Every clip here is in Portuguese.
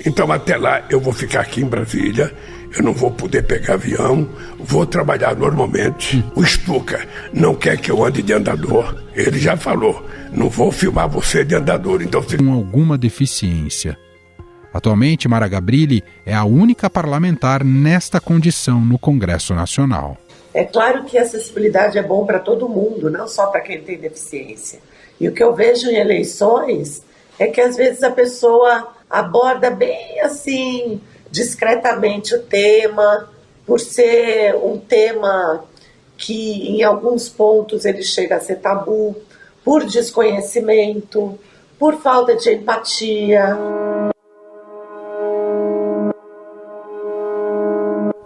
Então até lá eu vou ficar aqui em Brasília, eu não vou poder pegar avião, vou trabalhar normalmente. O Stuka não quer que eu ande de andador, ele já falou, não vou filmar você de andador. Então... Com alguma deficiência. Atualmente, Mara Gabrilli é a única parlamentar nesta condição no Congresso Nacional. É claro que a acessibilidade é bom para todo mundo, não só para quem tem deficiência. E o que eu vejo em eleições é que às vezes a pessoa aborda bem assim, discretamente o tema, por ser um tema que em alguns pontos ele chega a ser tabu, por desconhecimento, por falta de empatia.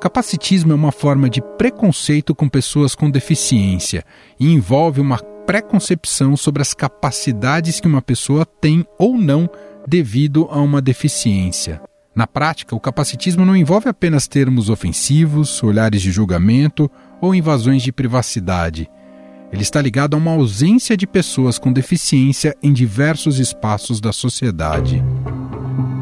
Capacitismo é uma forma de preconceito com pessoas com deficiência e envolve uma preconcepção sobre as capacidades que uma pessoa tem ou não devido a uma deficiência. Na prática, o capacitismo não envolve apenas termos ofensivos, olhares de julgamento ou invasões de privacidade. Ele está ligado a uma ausência de pessoas com deficiência em diversos espaços da sociedade.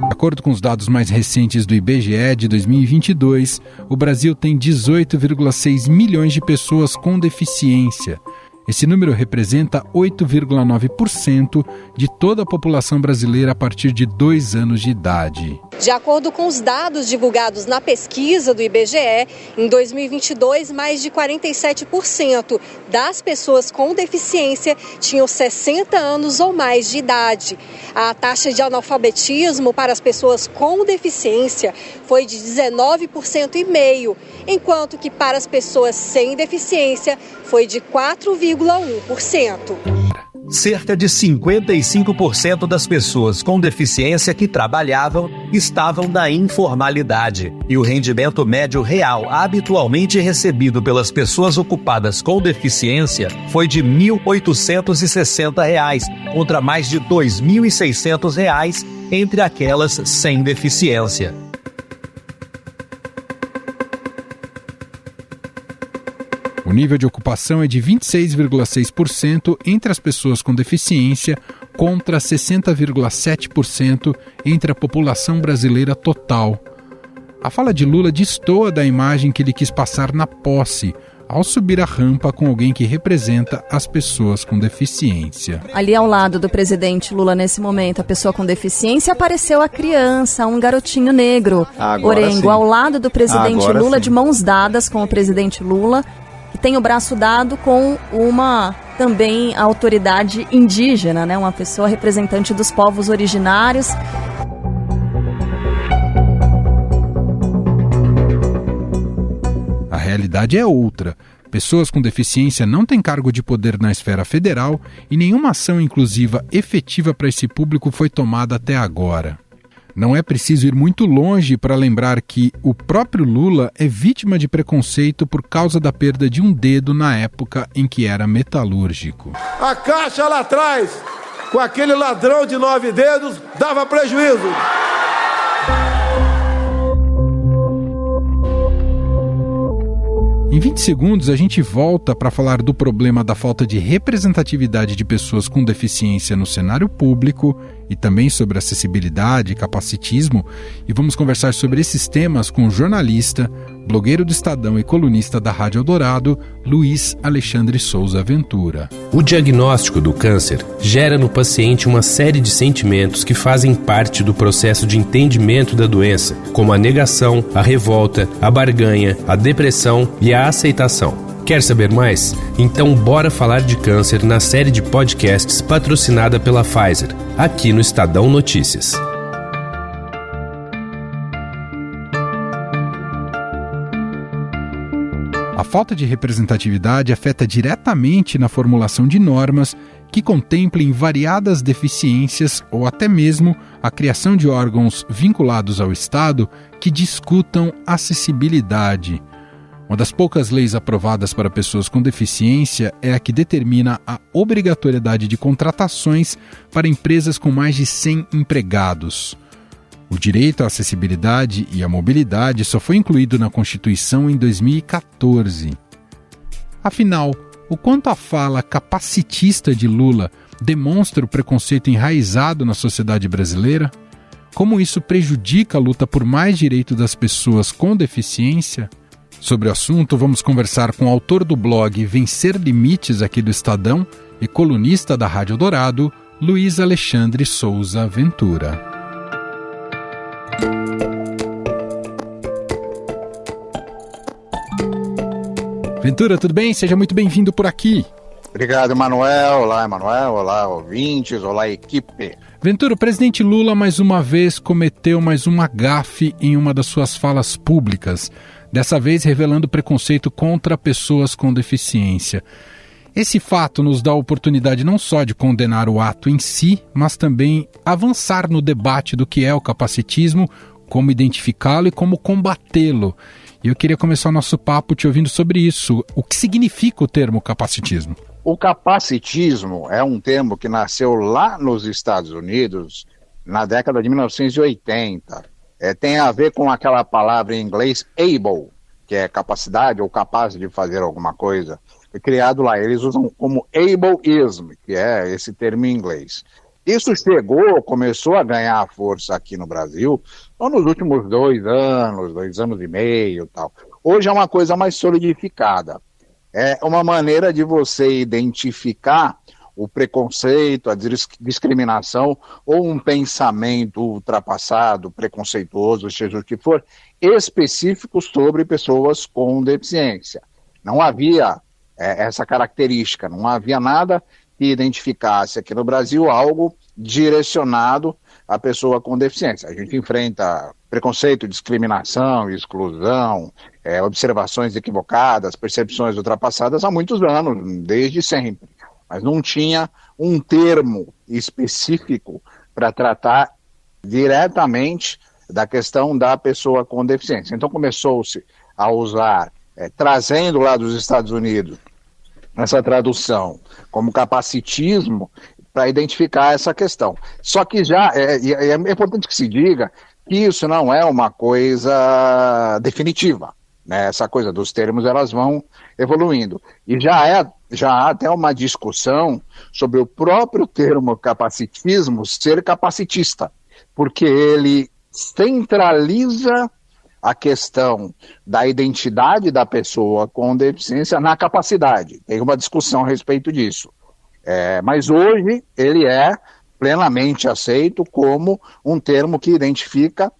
De acordo com os dados mais recentes do IBGE de 2022, o Brasil tem 18,6 milhões de pessoas com deficiência. Esse número representa 8,9% de toda a população brasileira a partir de 2 anos de idade. De acordo com os dados divulgados na pesquisa do IBGE, em 2022, mais de 47% das pessoas com deficiência tinham 60 anos ou mais de idade. A taxa de analfabetismo para as pessoas com deficiência foi de 19,5%, enquanto que para as pessoas sem deficiência foi de 4,1%. Cerca de 55% das pessoas com deficiência que trabalhavam estavam na informalidade. E o rendimento médio real habitualmente recebido pelas pessoas ocupadas com deficiência foi de R$ 1.860, contra mais de R$ 2.600 entre aquelas sem deficiência. O nível de ocupação é de 26,6% entre as pessoas com deficiência contra 60,7% entre a população brasileira total. A fala de Lula destoa da imagem que ele quis passar na posse, ao subir a rampa com alguém que representa as pessoas com deficiência. Ali ao lado do presidente Lula, nesse momento, a pessoa com deficiência, apareceu a criança, um garotinho negro, Orengo, ao lado do presidente Lula, de mãos dadas com o presidente Lula, que tem o braço dado com uma também autoridade indígena, né? Uma pessoa representante dos povos originários. A realidade é outra. Pessoas com deficiência não têm cargo de poder na esfera federal e nenhuma ação inclusiva efetiva para esse público foi tomada até agora. Não é preciso ir muito longe para lembrar que o próprio Lula é vítima de preconceito por causa da perda de um dedo na época em que era metalúrgico. A Caixa lá atrás, com aquele ladrão de 9 dedos, dava prejuízo. Em 20 segundos, a gente volta para falar do problema da falta de representatividade de pessoas com deficiência no cenário público e também sobre acessibilidade e capacitismo, e vamos conversar sobre esses temas com o jornalista, blogueiro do Estadão e colunista da Rádio Eldorado, Luiz Alexandre Souza Ventura. O diagnóstico do câncer gera no paciente uma série de sentimentos que fazem parte do processo de entendimento da doença, como a negação, a revolta, a barganha, a depressão e a aceitação. Quer saber mais? Então bora falar de câncer na série de podcasts patrocinada pela Pfizer, aqui no Estadão Notícias. A falta de representatividade afeta diretamente na formulação de normas que contemplem variadas deficiências ou até mesmo a criação de órgãos vinculados ao Estado que discutam acessibilidade. Uma das poucas leis aprovadas para pessoas com deficiência é a que determina a obrigatoriedade de contratações para empresas com mais de 100 empregados. O direito à acessibilidade e à mobilidade só foi incluído na Constituição em 2014. Afinal, o quanto a fala capacitista de Lula demonstra o preconceito enraizado na sociedade brasileira? como isso prejudica a luta por mais direitos das pessoas com deficiência? Sobre o assunto, vamos conversar com o autor do blog Vencer Limites aqui do Estadão e colunista da Rádio Dourado, Luiz Alexandre Souza Ventura. Ventura, tudo bem? Seja muito bem-vindo por aqui. Obrigado, Emanuel. Olá, Emanuel. Olá, ouvintes. Olá, equipe. Ventura, o presidente Lula mais uma vez cometeu mais uma gafe em uma das suas falas públicas, dessa vez revelando preconceito contra pessoas com deficiência. Esse fato nos dá a oportunidade não só de condenar o ato em si, mas também avançar no debate do que é o capacitismo, como identificá-lo e como combatê-lo. E eu queria começar o nosso papo te ouvindo sobre isso. O que significa o termo capacitismo? O capacitismo é um termo que nasceu lá nos Estados Unidos na década de 1980. Tem a ver com aquela palavra em inglês able, que é capacidade ou capaz de fazer alguma coisa. Foi criado lá. Eles usam como ableism, que é esse termo em inglês. Isso começou a ganhar força aqui no Brasil só nos últimos 2 anos e meio e tal. Hoje é uma coisa mais solidificada. É uma maneira de você identificar o preconceito, a discriminação ou um pensamento ultrapassado, preconceituoso, seja o que for, específico sobre pessoas com deficiência. Não havia essa característica, não havia nada que identificasse aqui no Brasil algo direcionado à pessoa com deficiência. A gente enfrenta preconceito, discriminação, exclusão, observações equivocadas, percepções ultrapassadas há muitos anos, desde sempre. Mas não tinha um termo específico para tratar diretamente da questão da pessoa com deficiência. Então começou-se a usar, trazendo lá dos Estados Unidos, essa tradução como capacitismo para identificar essa questão. Só que é importante que se diga que isso não é uma coisa definitiva, né? Essa coisa dos termos, elas vão evoluindo. E já há até uma discussão sobre o próprio termo capacitismo ser capacitista, porque ele centraliza a questão da identidade da pessoa com deficiência na capacidade. Tem uma discussão a respeito disso. Mas hoje ele é plenamente aceito como um termo que identifica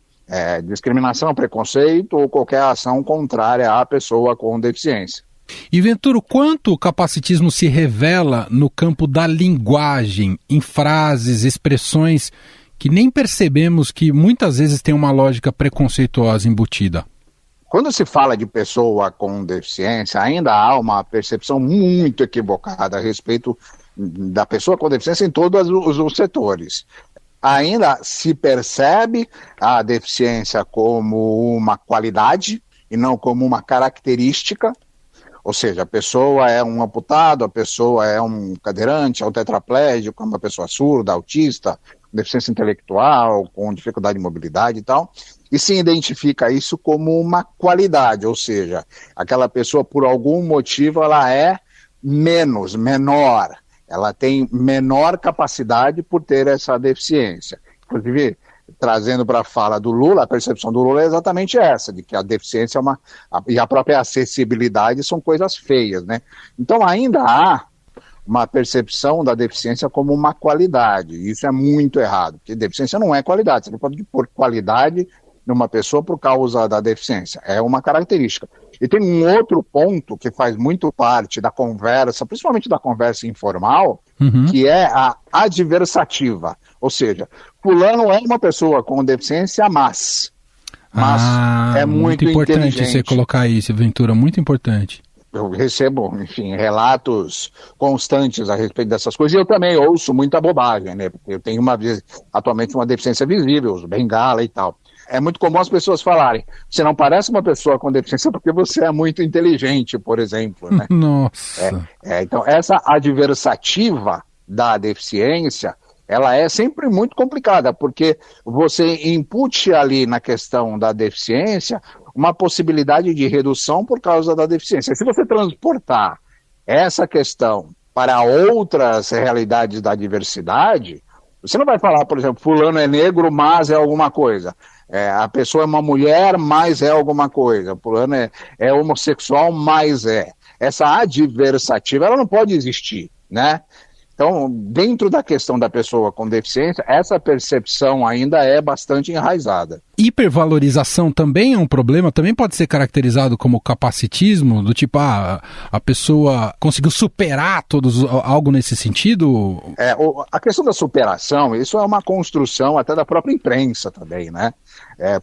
discriminação, preconceito ou qualquer ação contrária à pessoa com deficiência. E Ventura, o quanto o capacitismo se revela no campo da linguagem, em frases, expressões que nem percebemos que muitas vezes tem uma lógica preconceituosa embutida? Quando se fala de pessoa com deficiência, ainda há uma percepção muito equivocada a respeito da pessoa com deficiência em todos os setores. Ainda se percebe a deficiência como uma qualidade e não como uma característica, ou seja, a pessoa é um amputado, a pessoa é um cadeirante, é um tetraplégico, é uma pessoa surda, autista, deficiência intelectual, com dificuldade de mobilidade e tal, e se identifica isso como uma qualidade, ou seja, aquela pessoa por algum motivo ela é menor, ela tem menor capacidade por ter essa deficiência. Inclusive, trazendo para a fala do Lula, a percepção do Lula é exatamente essa, de que a deficiência e a própria acessibilidade são coisas feias, né? Então ainda há uma percepção da deficiência como uma qualidade, e isso é muito errado, porque deficiência não é qualidade, você não pode pôr qualidade numa pessoa por causa da deficiência, é uma característica. E tem um outro ponto que faz muito parte da conversa, principalmente da conversa informal, que é a adversativa, ou seja, fulano é uma pessoa com deficiência, mas é muito importante você colocar isso, Ventura, muito importante. Eu recebo, enfim, relatos constantes a respeito dessas coisas, e eu também ouço muita bobagem, né? Porque eu tenho atualmente uma deficiência visível, uso bengala e tal. É muito comum as pessoas falarem, você não parece uma pessoa com deficiência porque você é muito inteligente, por exemplo, né? Nossa! Então, essa adversativa da deficiência, ela é sempre muito complicada, porque você impute ali na questão da deficiência uma possibilidade de redução por causa da deficiência. Se você transportar essa questão para outras realidades da diversidade, Você não vai falar, por exemplo, fulano é negro, mas é alguma coisa. A pessoa é uma mulher, mas é alguma coisa. Fulano é homossexual, mas é. Essa adversativa, ela não pode existir, né? Então, dentro da questão da pessoa com deficiência, essa percepção ainda é bastante enraizada. Hipervalorização também é um problema? Também pode ser caracterizado como capacitismo? Do tipo, a pessoa conseguiu superar algo nesse sentido? A questão da superação, isso é uma construção até da própria imprensa também, né?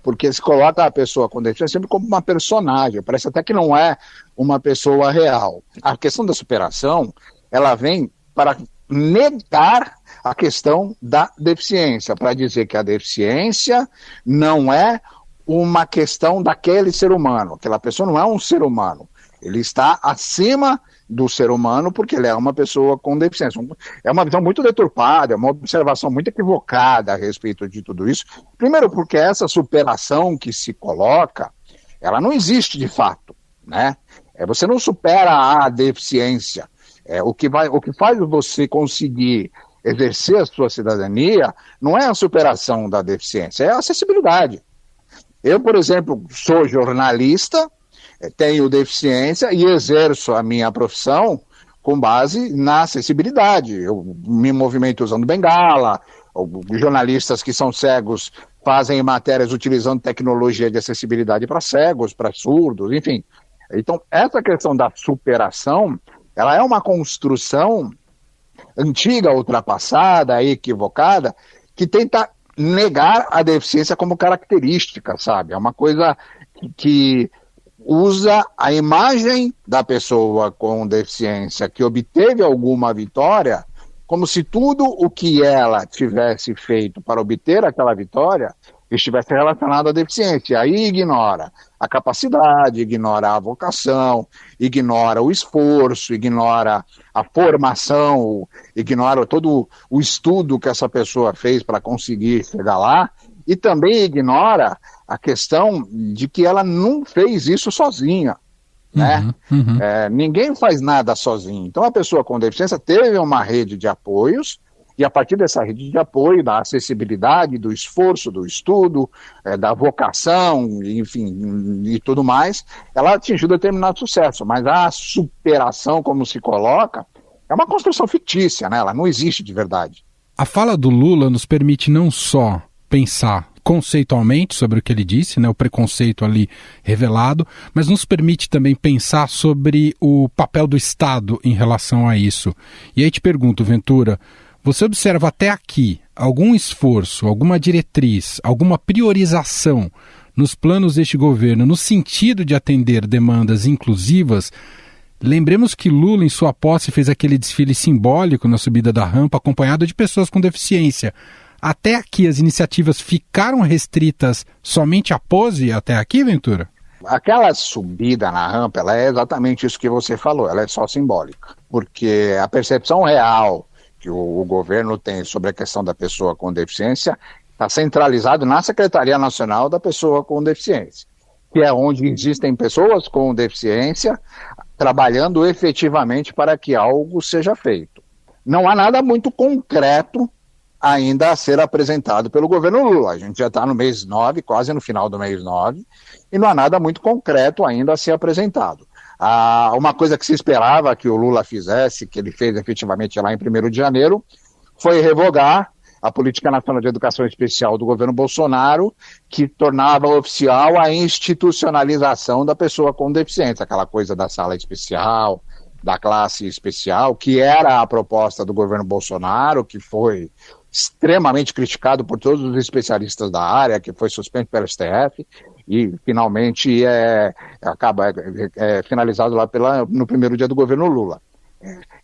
Porque se coloca a pessoa com deficiência sempre como uma personagem, parece até que não é uma pessoa real. A questão da superação, ela vem para negar a questão da deficiência, para dizer que a deficiência não é uma questão daquele ser humano, aquela pessoa não é um ser humano, ele está acima do ser humano porque ele é uma pessoa com deficiência. É uma visão muito deturpada, é uma observação muito equivocada a respeito de tudo isso. Primeiro porque essa superação que se coloca, ela não existe de fato, né? Você não supera a deficiência. O que faz você conseguir exercer a sua cidadania não é a superação da deficiência, é a acessibilidade. Eu, por exemplo, sou jornalista, tenho deficiência e exerço a minha profissão com base na acessibilidade. Eu me movimento usando bengala, jornalistas que são cegos fazem matérias utilizando tecnologia de acessibilidade para cegos, para surdos, enfim. Então, essa questão da superação, ela é uma construção antiga, ultrapassada, equivocada, que tenta negar a deficiência como característica, sabe? É uma coisa que usa a imagem da pessoa com deficiência que obteve alguma vitória, como se tudo o que ela tivesse feito para obter aquela vitória estivesse relacionado à deficiência. Aí ignora a capacidade, ignora a vocação, ignora o esforço, ignora a formação, ignora todo o estudo que essa pessoa fez para conseguir chegar lá, e também ignora a questão de que ela não fez isso sozinha, né? Ninguém faz nada sozinho. Então a pessoa com deficiência teve uma rede de apoios, e a partir dessa rede de apoio, da acessibilidade, do esforço, do estudo, da vocação, enfim, e tudo mais, ela atingiu determinado sucesso. Mas a superação, como se coloca, é uma construção fictícia, né? Ela não existe de verdade. A fala do Lula nos permite não só pensar conceitualmente sobre o que ele disse, né, o preconceito ali revelado, mas nos permite também pensar sobre o papel do Estado em relação a isso. E aí te pergunto, Ventura, você observa até aqui algum esforço, alguma diretriz, alguma priorização nos planos deste governo no sentido de atender demandas inclusivas? Lembremos que Lula, em sua posse, fez aquele desfile simbólico na subida da rampa acompanhado de pessoas com deficiência. Até aqui as iniciativas ficaram restritas somente à pose até aqui, Ventura? Aquela subida na rampa, ela é exatamente isso que você falou, ela é só simbólica, porque a percepção real que o governo tem sobre a questão da pessoa com deficiência está centralizado na Secretaria Nacional da Pessoa com Deficiência, que é onde existem pessoas com deficiência trabalhando efetivamente para que algo seja feito. Não há nada muito concreto ainda a ser apresentado pelo governo Lula. A gente já está no mês 9, quase no final do mês 9, e não há nada muito concreto ainda a ser apresentado. Uma coisa que se esperava que o Lula fizesse, que ele fez efetivamente lá em 1º de janeiro, foi revogar a Política Nacional de Educação Especial do governo Bolsonaro, que tornava oficial a institucionalização da pessoa com deficiência, aquela coisa da sala especial, da classe especial, que era a proposta do governo Bolsonaro, que foi extremamente criticado por todos os especialistas da área, que foi suspenso pelo STF, e finalmente acaba finalizado lá no primeiro dia do governo Lula.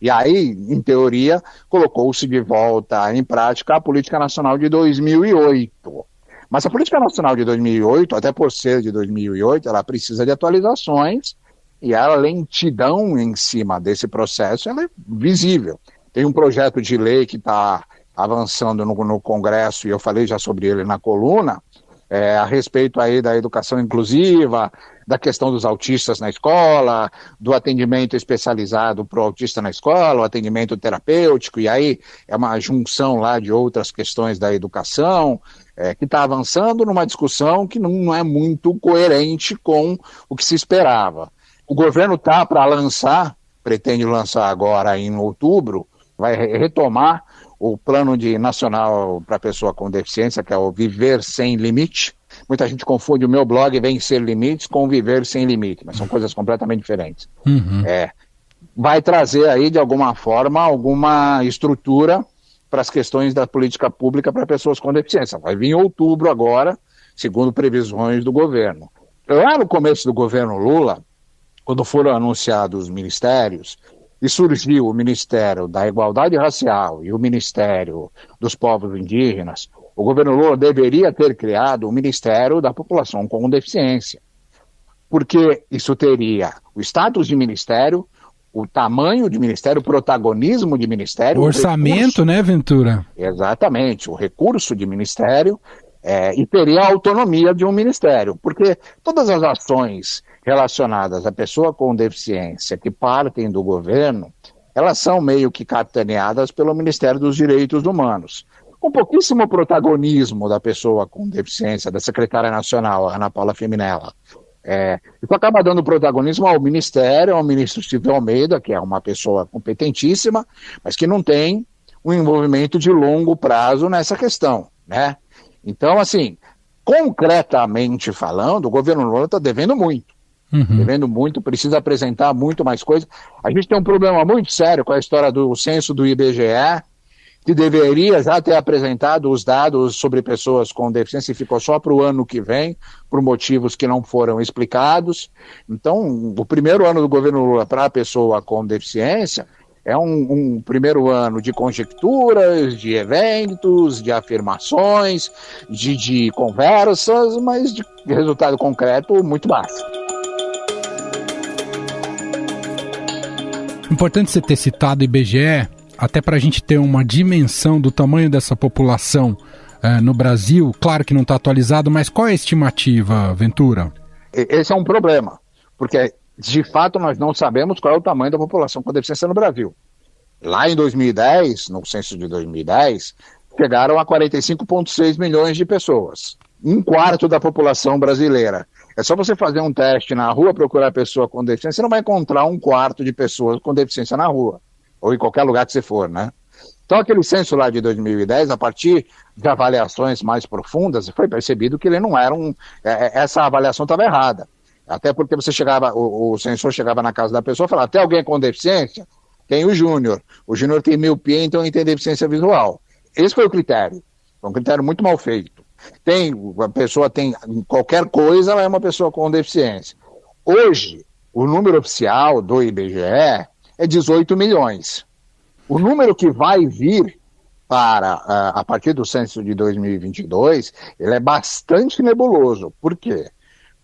E aí, em teoria, colocou-se de volta em prática a Política Nacional de 2008. Mas a Política Nacional de 2008, até por ser de 2008, ela precisa de atualizações, e a lentidão em cima desse processo ela é visível. Tem um projeto de lei que está avançando no Congresso, e eu falei já sobre ele na coluna, a respeito aí da educação inclusiva, da questão dos autistas na escola, do atendimento especializado para o autista na escola, o atendimento terapêutico, e aí é uma junção lá de outras questões da educação, que está avançando numa discussão que não é muito coerente com o que se esperava. O governo está para pretende lançar agora em outubro, vai retomar o plano nacional para pessoa com deficiência, que é o Viver Sem Limite. Muita gente confunde o meu blog Vencer Limites com Viver Sem Limite, mas são coisas completamente diferentes. Vai trazer aí, de alguma forma, alguma estrutura para as questões da política pública para pessoas com deficiência. Vai vir em outubro agora, segundo previsões do governo. Lá no começo do governo Lula, quando foram anunciados os ministérios, e surgiu o Ministério da Igualdade Racial e o Ministério dos Povos Indígenas, o governo Lula deveria ter criado o Ministério da População com Deficiência, porque isso teria o status de ministério, o tamanho de ministério, o protagonismo de ministério. O orçamento, né, Ventura? Exatamente, o recurso de ministério, e teria a autonomia de um ministério, porque todas as ações relacionadas à pessoa com deficiência que partem do governo, elas são meio que capitaneadas pelo Ministério dos Direitos Humanos, com pouquíssimo protagonismo da pessoa com deficiência, da secretária nacional, Ana Paula Feminella. Isso acaba dando protagonismo ao Ministério, ao ministro Silvio Almeida, que é uma pessoa competentíssima, mas que não tem um envolvimento de longo prazo nessa questão, né? Então, assim, concretamente falando, o governo Lula está devendo muito. Devendo muito, precisa apresentar muito mais coisas. A gente tem um problema muito sério com a história do censo do IBGE, que deveria já ter apresentado os dados sobre pessoas com deficiência e ficou só para o ano que vem, por motivos que não foram explicados. Então, o primeiro ano do governo Lula para a pessoa com deficiência é um primeiro ano de conjecturas, de eventos, de afirmações, de conversas, mas de resultado concreto muito baixo. Importante você ter citado o IBGE, até para a gente ter uma dimensão do tamanho dessa população no Brasil. Claro que não está atualizado, mas qual é a estimativa, Ventura? Esse é um problema, porque de fato nós não sabemos qual é o tamanho da população com deficiência no Brasil. Lá em 2010, no censo de 2010, chegaram a 45,6 milhões de pessoas, 1/4 da população brasileira. É só você fazer um teste na rua, procurar pessoa com deficiência, você não vai encontrar 1/4 de pessoas com deficiência na rua, ou em qualquer lugar que você for, né? Então aquele censo lá de 2010, a partir de avaliações mais profundas, foi percebido que ele não era essa avaliação estava errada. Até porque você o censor chegava na casa da pessoa e falava, tem alguém com deficiência? Tem o Júnior. O Júnior tem miopia, então ele tem deficiência visual. Esse foi o critério. Foi um critério muito mal feito. A pessoa tem qualquer coisa, ela é uma pessoa com deficiência. Hoje, o número oficial do IBGE é 18 milhões. O número que vai vir a partir do censo de 2022, ele é bastante nebuloso. Por quê?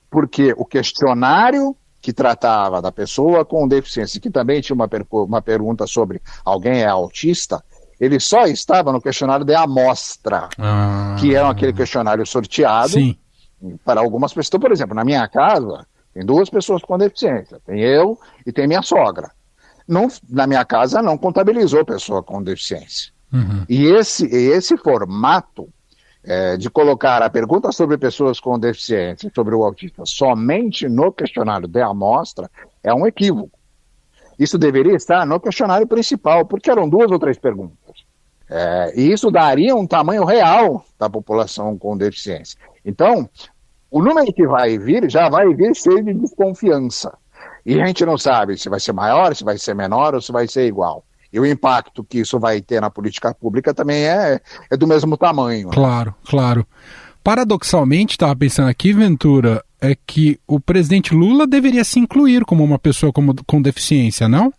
Porque o questionário que tratava da pessoa com deficiência, que também tinha uma pergunta sobre alguém é autista, ele só estava no questionário de amostra, que é aquele questionário sorteado. Sim. Para algumas pessoas. Então, por exemplo, na minha casa, tem 2 pessoas com deficiência, tem eu e tem minha sogra. Na minha casa não contabilizou pessoa com deficiência. E esse formato de colocar a pergunta sobre pessoas com deficiência, sobre o autista, somente no questionário de amostra, é um equívoco. Isso deveria estar no questionário principal, porque eram 2 ou 3 perguntas. E isso daria um tamanho real da população com deficiência. Então, o número que vai vir, já vai vir cheio de desconfiança. E a gente não sabe se vai ser maior, se vai ser menor ou se vai ser igual. E o impacto que isso vai ter na política pública também é do mesmo tamanho. Claro, claro. Paradoxalmente, estava pensando aqui, Ventura, é que o presidente Lula deveria se incluir como uma pessoa com deficiência, não?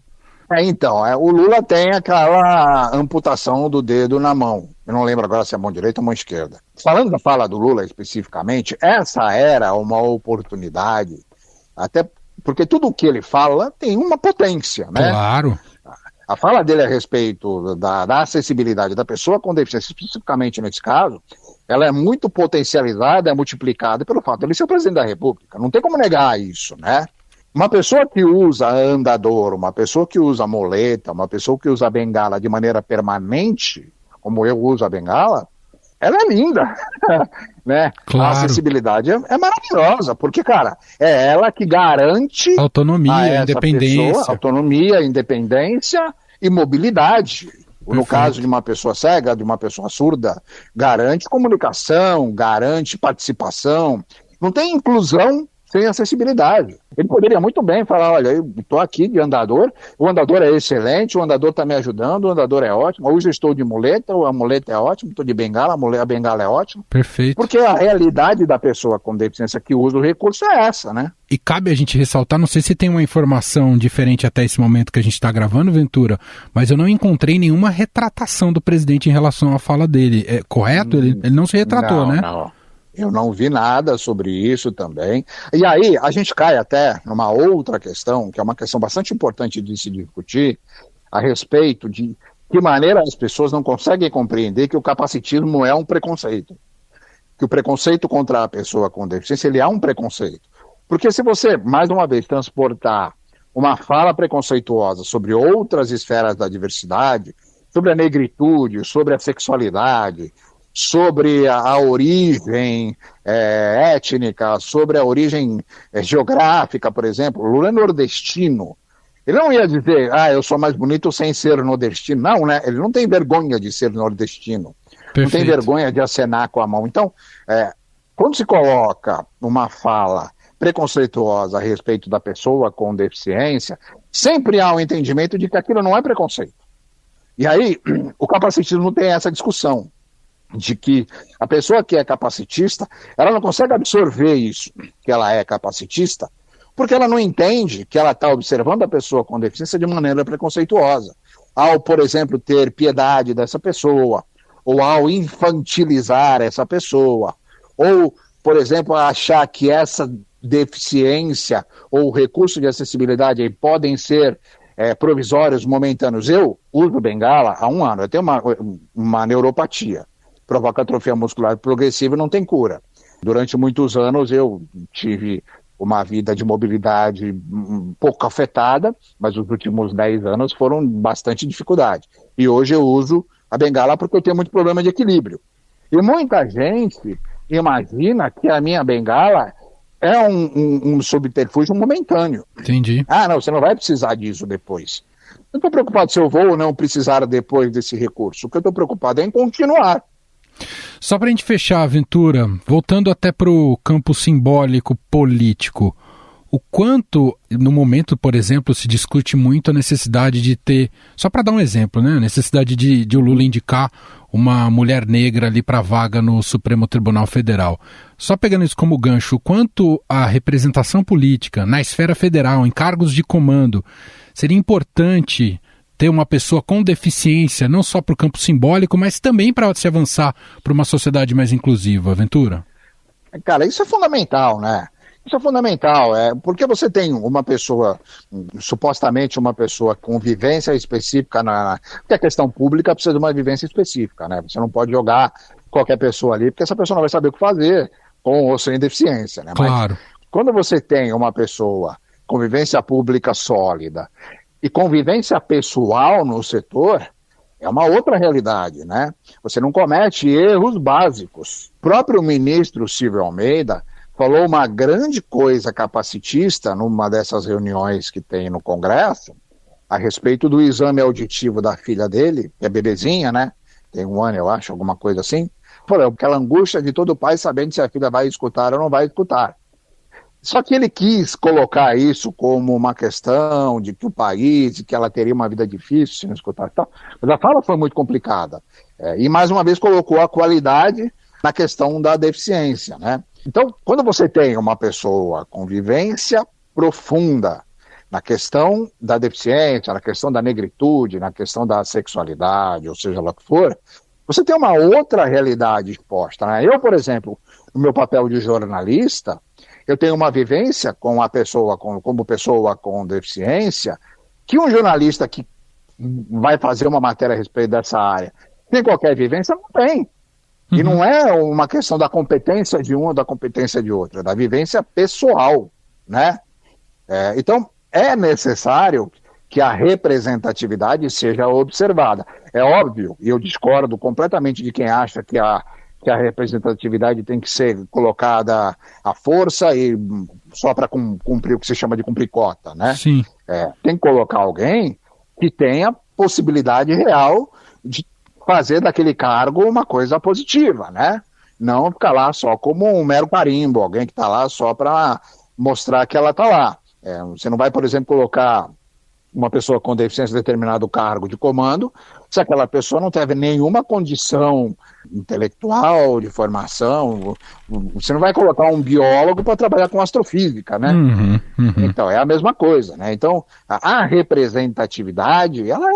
Então, o Lula tem aquela amputação do dedo na mão. Eu não lembro agora se é a mão direita ou a mão esquerda. Falando da fala do Lula especificamente, essa era uma oportunidade, até porque tudo o que ele fala tem uma potência, né? Claro. A fala dele a respeito da acessibilidade da pessoa com deficiência, especificamente nesse caso, ela é muito potencializada, é multiplicada pelo fato de ele ser o presidente da República. Não tem como negar isso, né? Uma pessoa que usa andador, uma pessoa que usa muleta, uma pessoa que usa bengala de maneira permanente, como eu uso a bengala, ela é linda, né? Claro. A acessibilidade é maravilhosa, porque, cara, é ela que garante autonomia, independência. Pessoa, autonomia, independência e mobilidade. No caso de uma pessoa cega, de uma pessoa surda, garante comunicação, garante participação. Não tem inclusão sem acessibilidade. Ele poderia muito bem falar, olha, eu estou aqui de andador, o andador é excelente, o andador está me ajudando, o andador é ótimo, hoje eu estou de muleta, a muleta é ótima, estou de bengala, a bengala é ótima. Perfeito. Porque a realidade da pessoa com deficiência que usa o recurso é essa, né? E cabe a gente ressaltar, não sei se tem uma informação diferente até esse momento que a gente está gravando, Ventura, mas eu não encontrei nenhuma retratação do presidente em relação à fala dele. É correto? Ele não se retratou, né? Não. Eu não vi nada sobre isso também. E aí, a gente cai até numa outra questão, que é uma questão bastante importante de se discutir, a respeito de que maneira as pessoas não conseguem compreender que o capacitismo é um preconceito. Que o preconceito contra a pessoa com deficiência, ele é um preconceito. Porque se você, mais uma vez, transportar uma fala preconceituosa sobre outras esferas da diversidade, sobre a negritude, sobre a sexualidade, sobre a origem étnica, sobre a origem geográfica, por exemplo. Lula é nordestino. Ele não ia dizer, eu sou mais bonito sem ser nordestino. Não, né? Ele não tem vergonha de ser nordestino. Perfeito. Não tem vergonha de acenar com a mão. Então, quando se coloca uma fala preconceituosa a respeito da pessoa com deficiência, sempre há um entendimento de que aquilo não é preconceito. E aí, o capacitismo tem essa discussão de que a pessoa que é capacitista, ela não consegue absorver isso, que ela é capacitista, porque ela não entende que ela está observando a pessoa com deficiência de maneira preconceituosa. Ao, por exemplo, ter piedade dessa pessoa, ou ao infantilizar essa pessoa, ou, por exemplo, achar que essa deficiência ou recurso de acessibilidade podem ser provisórios, momentâneos. Eu uso bengala há 1 ano, eu tenho uma neuropatia. Provoca atrofia muscular progressiva e não tem cura. Durante muitos anos eu tive uma vida de mobilidade um pouco afetada, mas os últimos 10 anos foram bastante dificuldade. E hoje eu uso a bengala porque eu tenho muito problema de equilíbrio. E muita gente imagina que a minha bengala é um subterfúgio momentâneo. Entendi. Não, você não vai precisar disso depois. Eu não estou preocupado se eu vou ou não precisar depois desse recurso. O que eu estou preocupado é em continuar. Só para a gente fechar a aventura, voltando até para o campo simbólico político, o quanto, no momento, por exemplo, se discute muito a necessidade de ter, só para dar um exemplo, né, a necessidade de o Lula indicar uma mulher negra ali para a vaga no Supremo Tribunal Federal. Só pegando isso como gancho, o quanto a representação política na esfera federal, em cargos de comando, seria importante ter uma pessoa com deficiência, não só para o campo simbólico, mas também para se avançar para uma sociedade mais inclusiva, Ventura? Cara, isso é fundamental, né? Isso é fundamental, porque você tem uma pessoa, supostamente uma pessoa com vivência específica, porque a questão pública precisa de uma vivência específica, né? Você não pode jogar qualquer pessoa ali, porque essa pessoa não vai saber o que fazer, com ou sem deficiência, né? Claro. Mas quando você tem uma pessoa com vivência pública sólida e convivência pessoal no setor, é uma outra realidade, né? Você não comete erros básicos. O próprio ministro Silvio Almeida falou uma grande coisa capacitista numa dessas reuniões que tem no Congresso, a respeito do exame auditivo da filha dele, que é bebezinha, né? Tem 1 ano, eu acho, alguma coisa assim. Falou, aquela angústia de todo pai sabendo se a filha vai escutar ou não vai escutar. Só que ele quis colocar isso como uma questão de que o país, de que ela teria uma vida difícil sem escutar e tal. Mas a fala foi muito complicada. E mais uma vez colocou a qualidade na questão da deficiência, né? Então, quando você tem uma pessoa com vivência profunda na questão da deficiência, na questão da negritude, na questão da sexualidade, ou seja lá o que for, você tem uma outra realidade exposta, né? Eu, por exemplo, no meu papel de jornalista, eu tenho uma vivência com a pessoa, como pessoa com deficiência, que um jornalista que vai fazer uma matéria a respeito dessa área, sem qualquer vivência, não tem. E não é uma questão da competência de um ou da competência de outro, é da vivência pessoal, né? Então, é necessário que a representatividade seja observada. É óbvio, e eu discordo completamente de quem acha que a representatividade tem que ser colocada à força e só para cumprir o que se chama de cumprir cota, né? Sim. Tem que colocar alguém que tenha possibilidade real de fazer daquele cargo uma coisa positiva, né? Não ficar lá só como um mero carimbo, alguém que está lá só para mostrar que ela está lá. Você não vai, por exemplo, colocar uma pessoa com deficiência em determinado cargo de comando, se aquela pessoa não teve nenhuma condição intelectual, de formação. Você não vai colocar um biólogo para trabalhar com astrofísica, né? Então, é a mesma coisa, né? Então, a representatividade, ela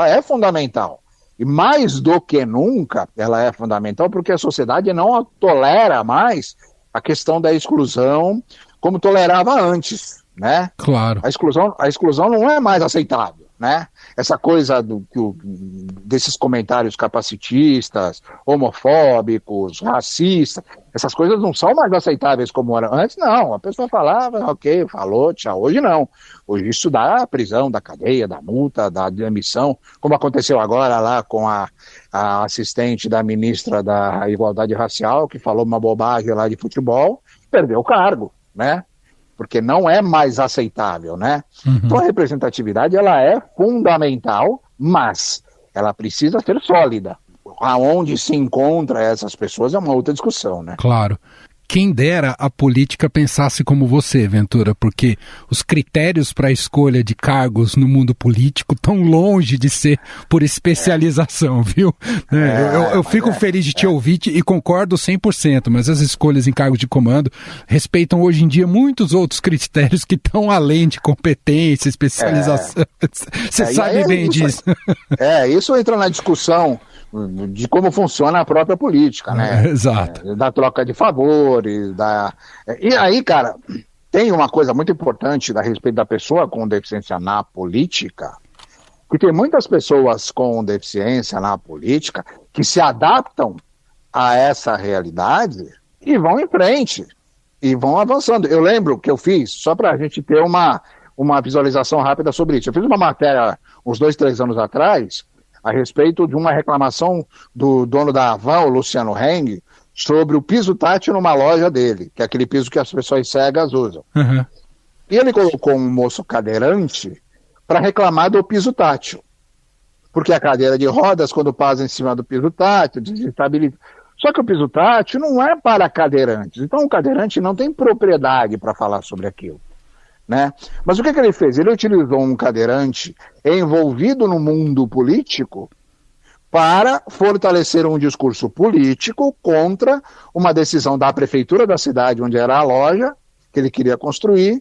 é fundamental. E mais do que nunca, ela é fundamental porque a sociedade não tolera mais a questão da exclusão como tolerava antes, né? Claro. A exclusão não é mais aceitável, né? Essa coisa desses comentários capacitistas, homofóbicos, racistas, essas coisas não são mais aceitáveis como eram antes, não. A pessoa falava, ok, falou, tchau. Hoje não. Hoje isso dá prisão, da cadeia, da multa, da demissão, como aconteceu agora lá com a assistente da ministra da Igualdade Racial, que falou uma bobagem lá de futebol, perdeu o cargo, né? Porque não é mais aceitável, né? Então a representatividade, ela é fundamental, mas ela precisa ser sólida. Aonde se encontra essas pessoas é uma outra discussão, né? Claro. Quem dera a política pensasse como você, Ventura, porque os critérios para a escolha de cargos no mundo político estão longe de ser por especialização, viu? Eu fico feliz de te ouvir e concordo 100%, mas as escolhas em cargos de comando respeitam hoje em dia muitos outros critérios que estão além de competência, especialização. Você sabe bem disso. Isso entra na discussão de como funciona a própria política, né? Exato. Da troca de favores, E aí, cara, tem uma coisa muito importante a respeito da pessoa com deficiência na política, que tem muitas pessoas com deficiência na política que se adaptam a essa realidade e vão em frente, e vão avançando. Eu lembro que eu fiz, só para a gente ter uma visualização rápida sobre isso, eu fiz uma matéria uns 2-3 anos atrás, a respeito de uma reclamação do dono da Havan, o Luciano Heng, sobre o piso tátil numa loja dele, que é aquele piso que as pessoas cegas usam. E ele colocou um moço cadeirante para reclamar do piso tátil. Porque a cadeira de rodas, quando passa em cima do piso tátil, desestabiliza. Só que o piso tátil não é para cadeirantes. Então o cadeirante não tem propriedade para falar sobre aquilo, né? Mas o que ele fez? Ele utilizou um cadeirante envolvido no mundo político para fortalecer um discurso político contra uma decisão da prefeitura da cidade onde era a loja que ele queria construir,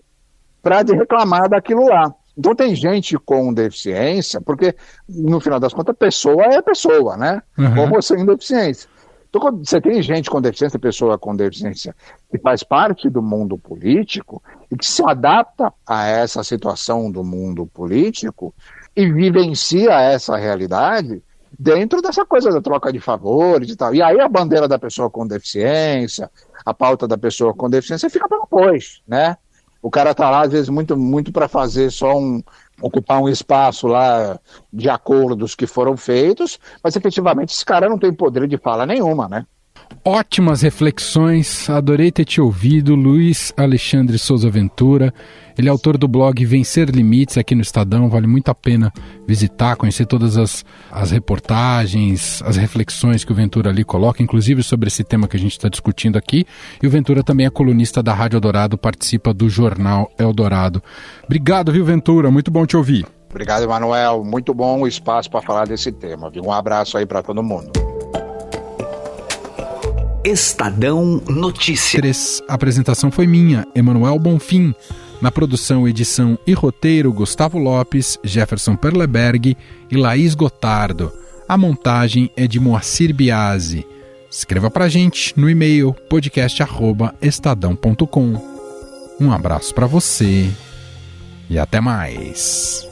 para reclamar daquilo lá. Então tem gente com deficiência, porque no final das contas pessoa é pessoa, né? Ou você sem deficiência. Então, quando você tem gente com deficiência, pessoa com deficiência, que faz parte do mundo político e que se adapta a essa situação do mundo político e vivencia essa realidade dentro dessa coisa da troca de favores e tal. E aí a bandeira da pessoa com deficiência, a pauta da pessoa com deficiência fica para depois, né? O cara tá lá, às vezes, muito para fazer só ocupar um espaço lá de acordos que foram feitos, mas efetivamente esse cara não tem poder de fala nenhuma, né? Ótimas reflexões, adorei ter te ouvido, Luiz Alexandre Souza Ventura. Ele é autor do blog Vencer Limites aqui no Estadão, vale muito a pena visitar, conhecer todas as reportagens, as reflexões que o Ventura ali coloca, inclusive sobre esse tema que a gente está discutindo aqui. E o Ventura também é colunista da Rádio Eldorado, participa do jornal Eldorado. Obrigado, viu, Ventura? Muito bom te ouvir. Obrigado, Emanuel. Muito bom o espaço para falar desse tema. Um abraço aí para todo mundo. Estadão Notícias. A apresentação foi minha, Emanuel Bonfim. Na produção, edição e roteiro, Gustavo Lopes, Jefferson Perleberg e Laís Gotardo. A montagem é de Moacir Biasi. Escreva pra gente no e-mail podcast@estadão.com. Um abraço pra você e até mais.